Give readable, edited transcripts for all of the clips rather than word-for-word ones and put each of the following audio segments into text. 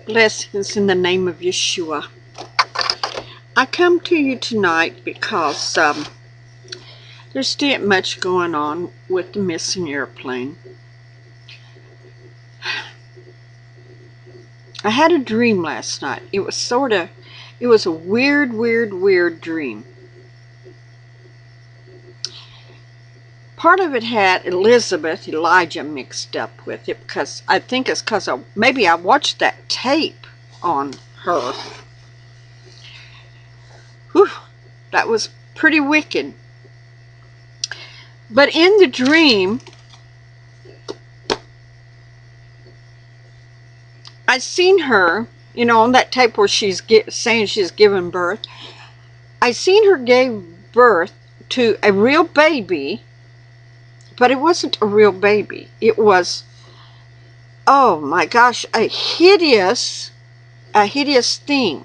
Blessings in the name of Yeshua. I come to you tonight because there's still much going on with the missing airplane. I had a dream last night. It was a weird dream. Part of it had Elijah mixed up with it because I think it's because maybe I watched that tape on her. Whew, that was pretty wicked. But in the dream, I seen her, on that tape where she's saying she's given birth. I seen her gave birth to a real baby. But it wasn't a real baby. It was, oh my gosh, a hideous thing.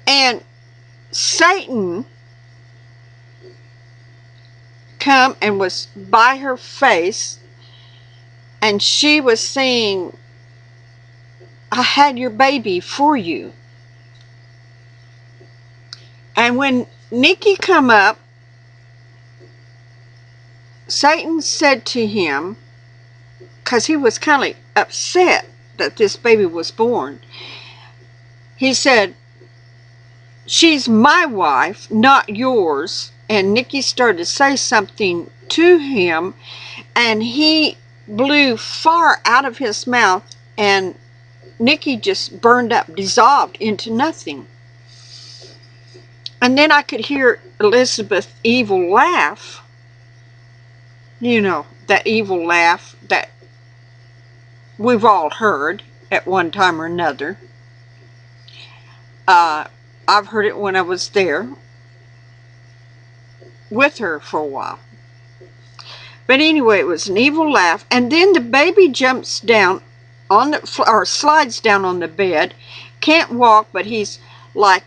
And Satan come and was by her face, and she was saying, I had your baby for you. And when Nikki come up, Satan said to him, because he was kind of upset that this baby was born, he said, she's my wife, not yours. And Nikki started to say something to him, and he blew far out of his mouth, and Nikki just burned up, dissolved into nothing. And then I could hear Elizabeth's evil laugh. That evil laugh that we've all heard at one time or another. I've heard it when I was there with her for a while. But anyway, it was an evil laugh. And then the baby jumps down on the, or slides down on the bed. Can't walk, but he's like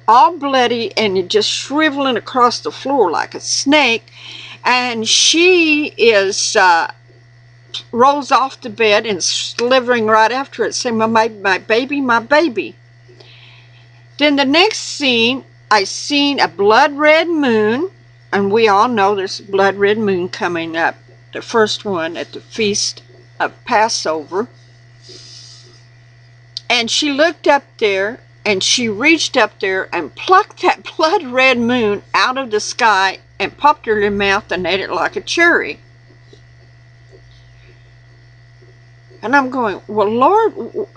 all bloody and just shriveling across the floor like a snake. And she is rolls off the bed and slithering right after it, saying, my baby, my baby. Then the next scene, I seen a blood red moon, and we all know there's a blood red moon coming up, the first one at the feast of Passover. And she looked up there, and she reached up there and plucked that blood red moon out of the sky and popped her in her mouth and ate it like a cherry. And I'm going, well, Lord,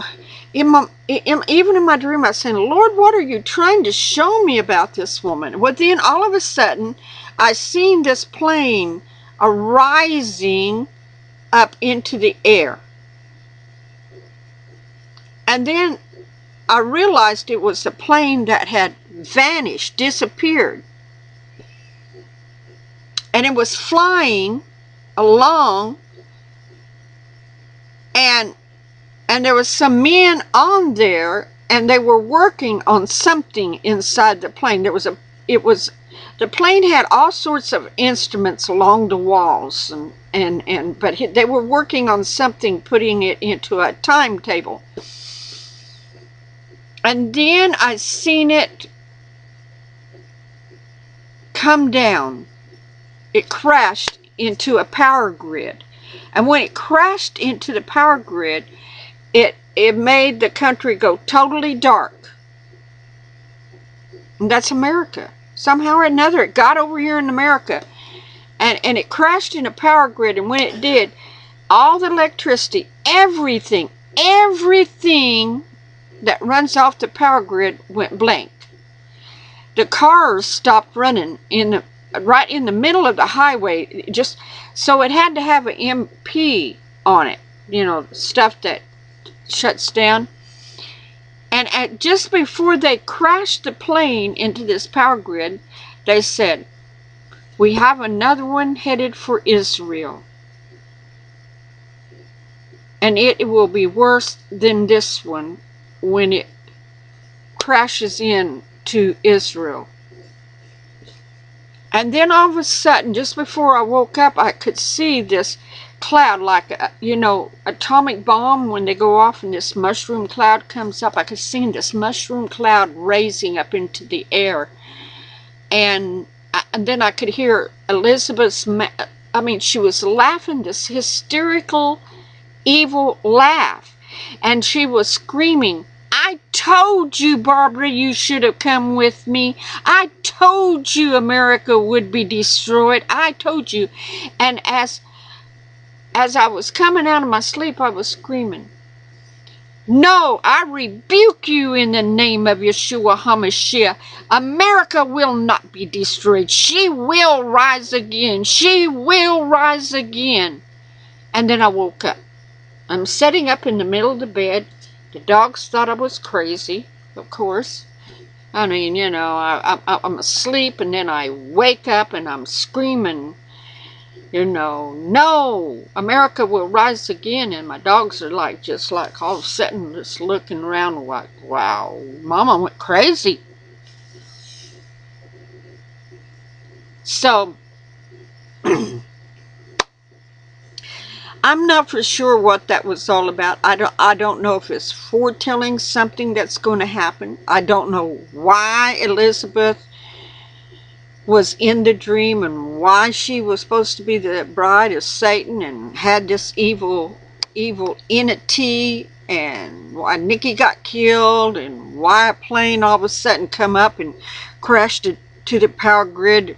even in my dream, I was saying, Lord, what are you trying to show me about this woman? Well, then all of a sudden, I seen this plane arising up into the air. And then I realized it was a plane that had vanished, disappeared. And it was flying along, and there was some men on there, and they were working on something inside the plane. The plane had all sorts of instruments along the walls, but they were working on something, putting it into a timetable. And then I seen it come down. It crashed into a power grid. And when it crashed into the power grid, it made the country go totally dark. And that's America. Somehow or another, it got over here in America. And it crashed in a power grid. And when it did, all the electricity, everything that runs off the power grid went blank. The cars stopped running right in the middle of the highway, just so it had to have an MP on it, stuff that shuts down. And just before they crashed the plane into this power grid, they said, we have another one headed for Israel. And it will be worse than this one when it crashes in to Israel. And then all of a sudden, just before I woke up, I could see this cloud, like, atomic bomb, when they go off and this mushroom cloud comes up. I could see this mushroom cloud raising up into the air. And then I could hear Elizabeth's, she was laughing, this hysterical, evil laugh. And she was screaming, "I told you, Barbara, you should have come with me. I told you America would be destroyed. I told you." And as I was coming out of my sleep, I was screaming, "No, I rebuke you in the name of Yeshua HaMashiach. America will not be destroyed. She will rise again. She will rise again." And then I woke up. I'm sitting up in the middle of the bed. The dogs thought I was crazy, of course. I mean, I'm asleep, and then I wake up and I'm screaming, "No, America will rise again." And my dogs are just all of a sudden just looking around like, wow, Mama went crazy. So I'm not for sure what that was all about. I don't know if it's foretelling something that's going to happen. I don't know why Elizabeth was in the dream and why she was supposed to be the bride of Satan and had this evil entity, and why Nikki got killed, and why a plane all of a sudden come up and crashed to the power grid,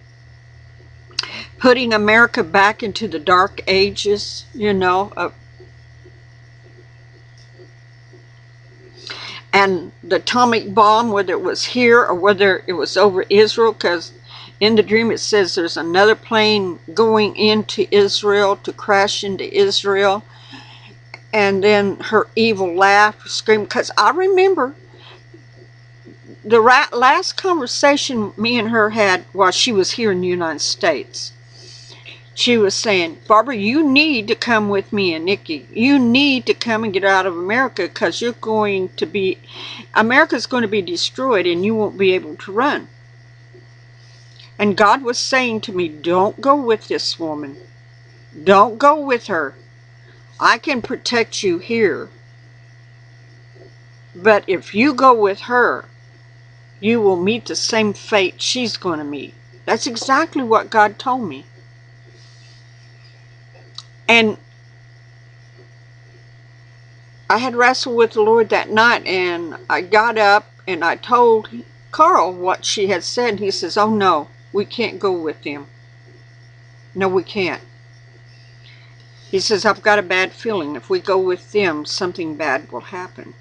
putting America back into the dark ages, and the atomic bomb, whether it was here or whether it was over Israel, because in the dream it says there's another plane going into Israel to crash into Israel. And then her evil laugh, scream, because I remember the last conversation me and her had while she was here in the United States. She was saying, "Barbara, you need to come with me and Nikki. You need to come and get out of America, because America's going to be destroyed and you won't be able to run." And God was saying to me, "Don't go with this woman. Don't go with her. I can protect you here. But if you go with her, you will meet the same fate she's going to meet." That's exactly what God told me. And I had wrestled with the Lord that night, and I got up and I told Carl what she had said. And he says, "Oh no, we can't go with them. No, we can't." He says, "I've got a bad feeling if we go with them, something bad will happen."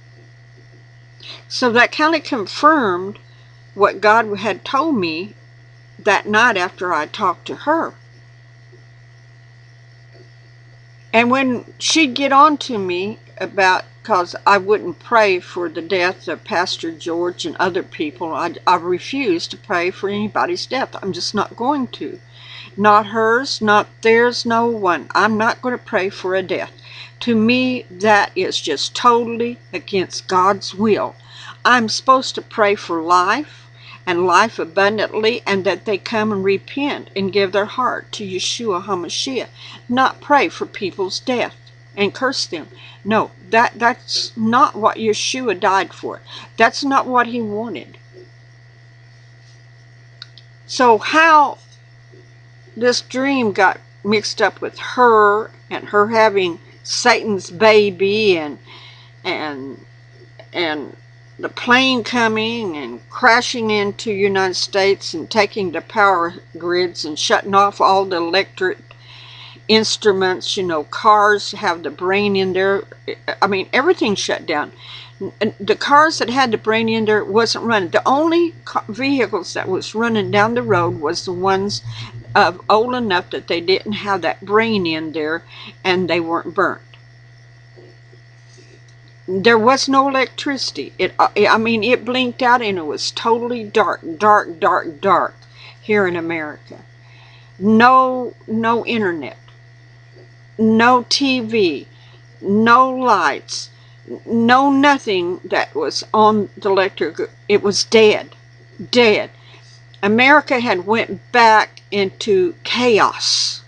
So that kind of confirmed what God had told me that night after I talked to her. And when she'd get on to me about, because I wouldn't pray for the death of Pastor George and other people, I refuse to pray for anybody's death. I'm just not going to. Not hers, not theirs, no one. I'm not going to pray for a death. To me, that is just totally against God's will. I'm supposed to pray for life, and life abundantly, and that they come and repent and give their heart to Yeshua HaMashiach. Not pray for people's death and curse them. No, that's not what Yeshua died for. That's not what he wanted. So how this dream got mixed up with her and her having Satan's baby and the plane coming and crashing into the United States and taking the power grids and shutting off all the electric instruments, cars have the brain in there. I mean, everything shut down. The cars that had the brain in there wasn't running. The only vehicles that was running down the road was the ones old enough that they didn't have that brain in there and they weren't burnt. There was no electricity. It blinked out and it was totally dark here in America. No internet, no TV, no lights, no nothing that was on the electric. It was dead. America had went back into chaos.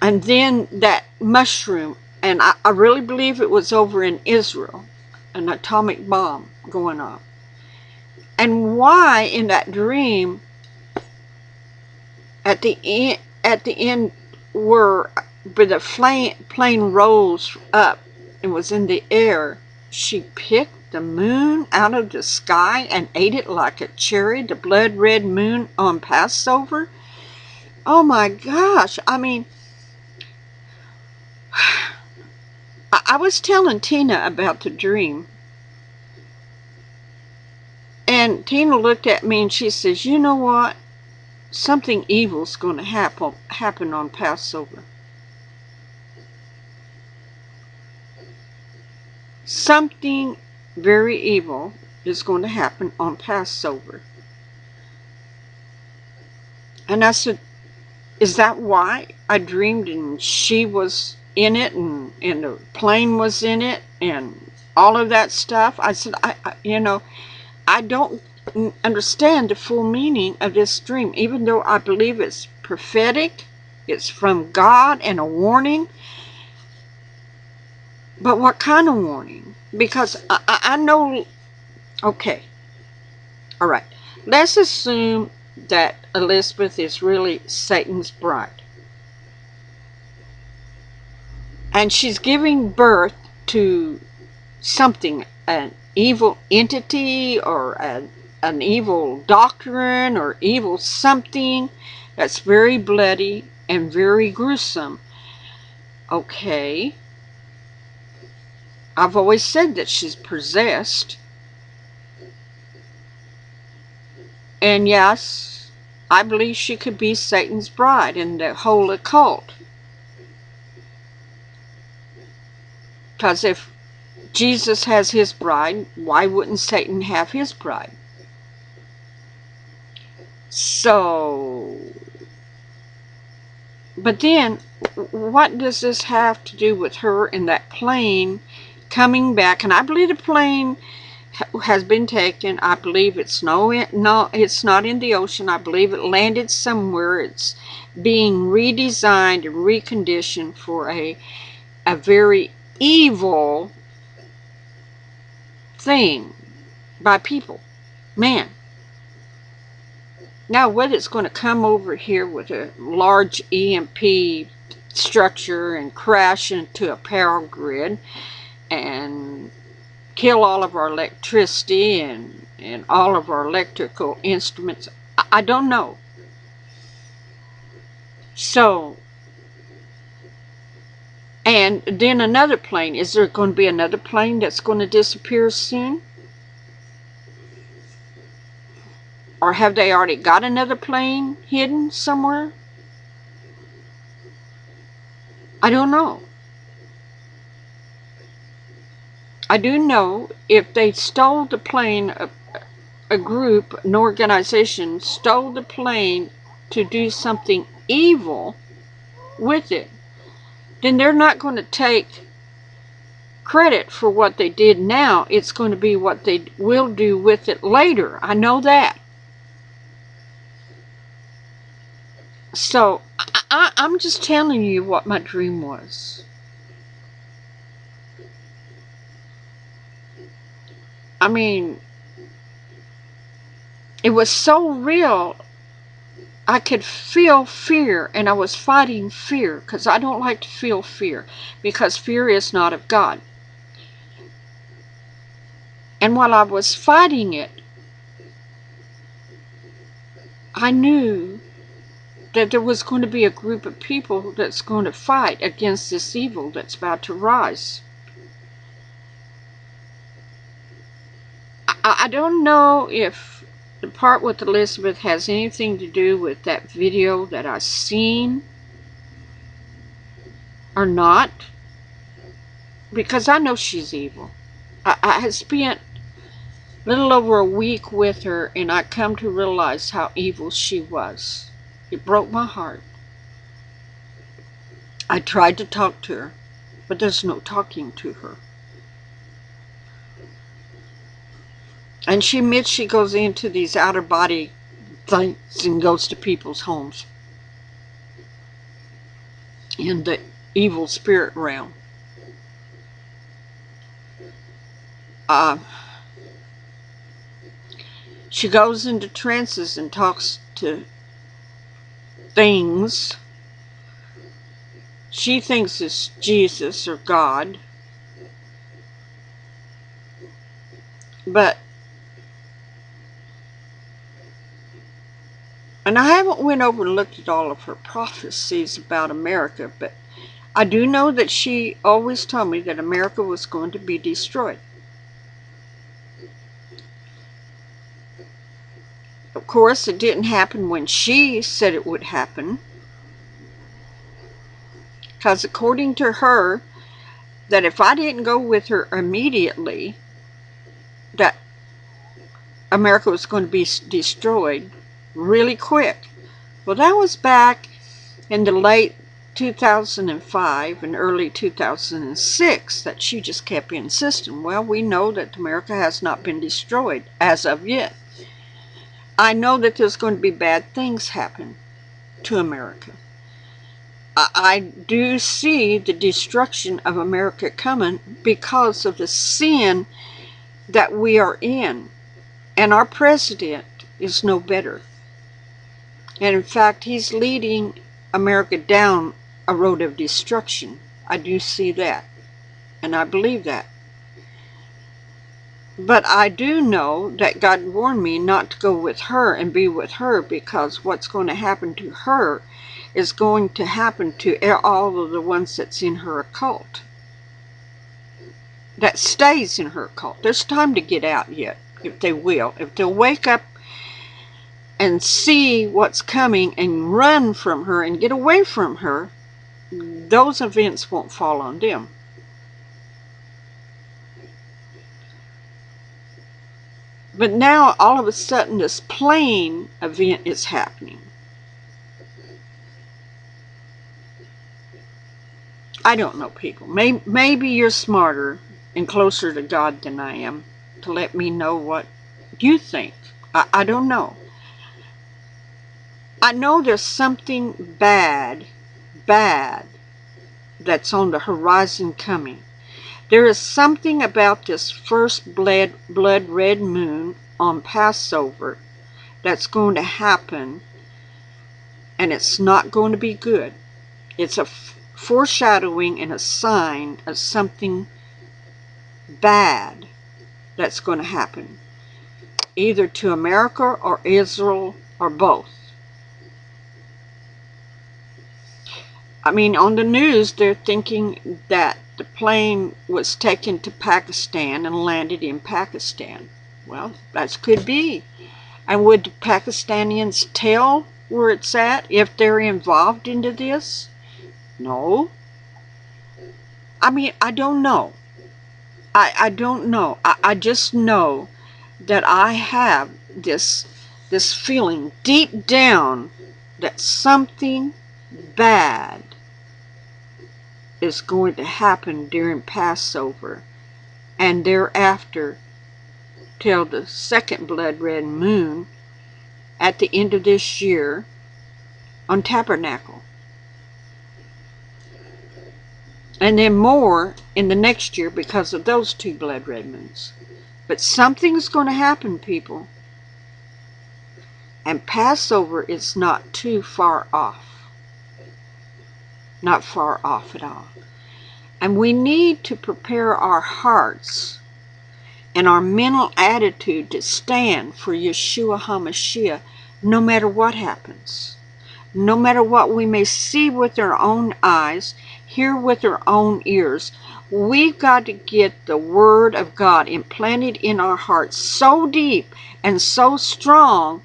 And then that mushroom, and I really believe it was over in Israel, an atomic bomb going off. And why in that dream at the end where the plane rose up and was in the air, she picked the moon out of the sky and ate it like a cherry, the blood red moon on Passover. Oh my gosh, I mean, I was telling Tina about the dream, and Tina looked at me and she says, you know what? Something evil's going to happen on Passover. Something very evil is going to happen on Passover. And I said, is that why I dreamed and she was in it and the plane was in it and all of that stuff? I said, I don't understand the full meaning of this dream, even though I believe it's prophetic, it's from God and a warning. But what kind of warning? Because I know, okay, all right, let's assume that Elizabeth is really Satan's bride. And she's giving birth to something, an evil entity or an evil doctrine or evil something that's very bloody and very gruesome. Okay. I've always said that she's possessed. And yes, I believe she could be Satan's bride in the whole occult. Because if Jesus has his bride, why wouldn't Satan have his bride? So, but then, what does this have to do with her and that plane coming back? And I believe the plane has been taken. I believe it's it's not in the ocean. I believe it landed somewhere. It's being redesigned and reconditioned for a very evil thing by people. Man. Now, whether it's going to come over here with a large EMP structure and crash into a power grid and kill all of our electricity and all of our electrical instruments, I don't know. So, and then another plane. Is there going to be another plane that's going to disappear soon? Or have they already got another plane hidden somewhere? I don't know. I do know if they stole the plane, a group, an organization, stole the plane to do something evil with it, then they're not going to take credit for what they did now. It's going to be what they will do with it later. I know that. So, I'm just telling you what my dream was. I mean, it was so real, I could feel fear, and I was fighting fear, because I don't like to feel fear, because fear is not of God. And while I was fighting it, I knew that there was going to be a group of people that's going to fight against this evil that's about to rise. I don't know if the part with Elizabeth has anything to do with that video that I seen or not, because I know she's evil. I had spent a little over a week with her, and I come to realize how evil she was. It broke my heart. I tried to talk to her, but there's no talking to her. And she admits she goes into these outer body things and goes to people's homes in the evil spirit realm. She goes into trances and talks to things she thinks it's Jesus or God. And I haven't went over and looked at all of her prophecies about America, but I do know that she always told me that America was going to be destroyed. Of course, it didn't happen when she said it would happen, because according to her, that if I didn't go with her immediately, that America was going to be destroyed really quick. Well, that was back in the late 2005 and early 2006 that she just kept insisting. Well, we know that America has not been destroyed as of yet. I know that there's going to be bad things happen to America. I do see the destruction of America coming because of the sin that we are in. And our president is no better. And in fact, he's leading America down a road of destruction. I do see that. And I believe that. But I do know that God warned me not to go with her and be with her, because what's going to happen to her is going to happen to all of the ones that's in her occult. That stays in her occult. There's time to get out yet, if they will. If they'll wake up and see what's coming and run from her and get away from her, those events won't fall on them. But now, all of a sudden, this plane event is happening. I don't know, people. Maybe you're smarter and closer to God than I am to let me know what you think. I don't know. I know there's something bad that's on the horizon coming. There is something about this first blood red moon on Passover that's going to happen, and it's not going to be good. It's a foreshadowing and a sign of something bad that's going to happen, either to America or Israel or both. I mean, on the news, they're thinking that the plane was taken to Pakistan and landed in Pakistan. Well, that could be. And would the Pakistanians tell where it's at if they're involved into this? No. I mean, I don't know. I don't know. I just know that I have this feeling deep down that something bad is going to happen during Passover and thereafter till the second blood red moon at the end of this year on Tabernacle. And then more in the next year because of those two blood red moons. But something's going to happen, people. And Passover is not too far off. Not far off at all. And we need to prepare our hearts and our mental attitude to stand for Yeshua HaMashiach no matter what happens. No matter what we may see with our own eyes, hear with our own ears, we've got to get the Word of God implanted in our hearts so deep and so strong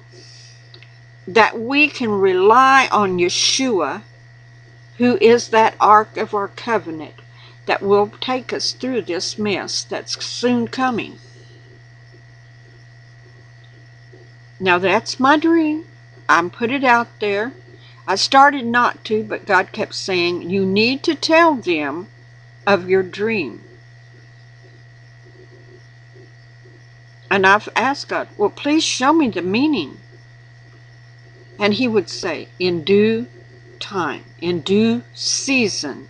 that we can rely on Yeshua, who is that Ark of our covenant that will take us through this mess that's soon coming. Now that's my dream. I'm put it out there. I started not to, but God kept saying, you need to tell them of your dream. And I've asked God, well, please show me the meaning. And he would say, in due time, in due season,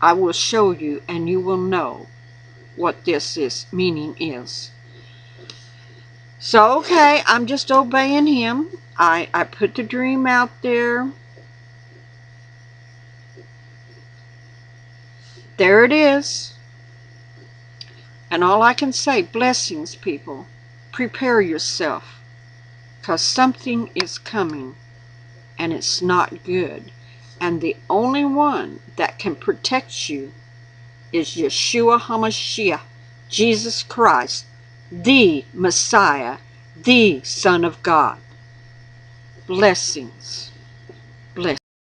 I will show you and you will know what this meaning is. So, okay, I'm just obeying him. I put the dream out there. There it is. And all I can say, blessings, people. Prepare yourself, because something is coming, and it's not good. And the only one that can protect you is Yeshua HaMashiach, Jesus Christ, the Messiah, the Son of God. Blessings.